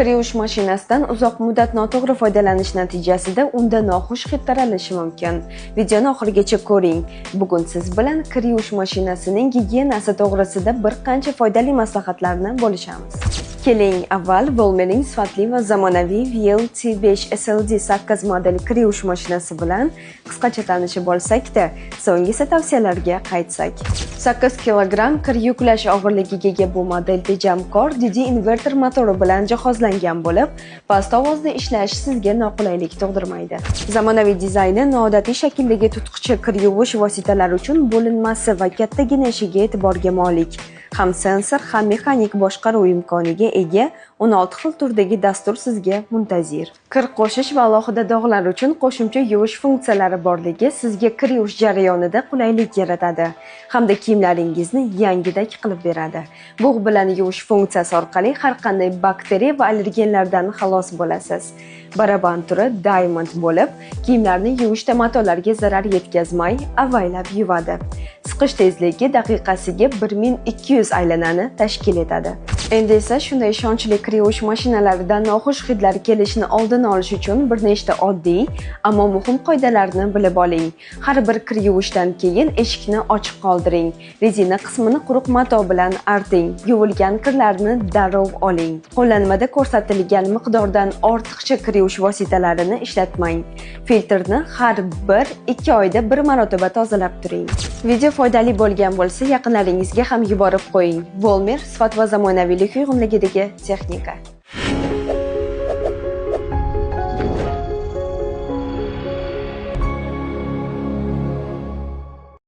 Kir yuvish mashinasidan uzoq muddat noto'g'ri foydalanish natijasida unda noxush hid taralishi mumkin. Videoni oxirigacha ko'ring. Bugun siz bilan kir yuvish mashinasining gigiyenasi to'g'risida bir qancha foydali maslahatlarni bo'lishamiz. Keling, avval Volmer'ning sifatli va zamonaviy VLT5 SLD 8 model kir yuvish mashinasi bilan qisqacha tanishib olsak-da, so'ng esa tavsiyalarga qaytsak. 8 kg kir yuklash og'irligiga ega bu model tejamkor DD inverter motori bilan jihozlangan bo'lib, past ovozda ishlash sizga noqulaylik tug'dirmaydi. Zamonaviy dizayni noodatiy shakldagi tutqichi kir yuvish vositalari uchun bo'linmasi va kattagina ishiga e'tiborga molik. Ham sensor, ham mexanik boshqaruv imkoniga ega 16 xil turdagi dastur sizga muntazir. Kir qo'shish va alohida dog'lar uchun qo'shimcha yuvish funksiyalari borligi sizga kir yuvish jarayonida qulaylik yaratadi hamda kiyimlaringizni yangidek qilib beradi. Bug' bilan yuvish funksiyasi orqali har qanday bakteriya va allergenlardan xalos bo'lasiz. Baraban turi Diamond bo'lib, kiyimlarni yuvishda matolarga zarar yetkazmay, avaylab yuvadi. Siqish tezligi daqiqasiga 1200 aylanani tashkil etadi. Endi esa shunday ishonchli kir yuvish mashinalaridan noxush hidlar kelishini oldini olish uchun bir nechta oddiy, ammo muhim qoidalarni bilib oling. Har bir kir yuvishdan keyin eshikni ochiq qoldiring. Rezina qismini quruq mato bilan arting. Yuvilgan kirlarni darrov oling. Qo'llanmada ko'rsatilgan miqdordan ortiqcha kir yuvish vositalarini ishlatmang. Filtrni har 1-2 oyda bir marotaba tozalab turing. Video foydali bo'lgan bo'lsa, yaqinlaringizga ham yuborib qo'ying. Volmer sifat va zamonaviylik uyg'unligidagi texnika.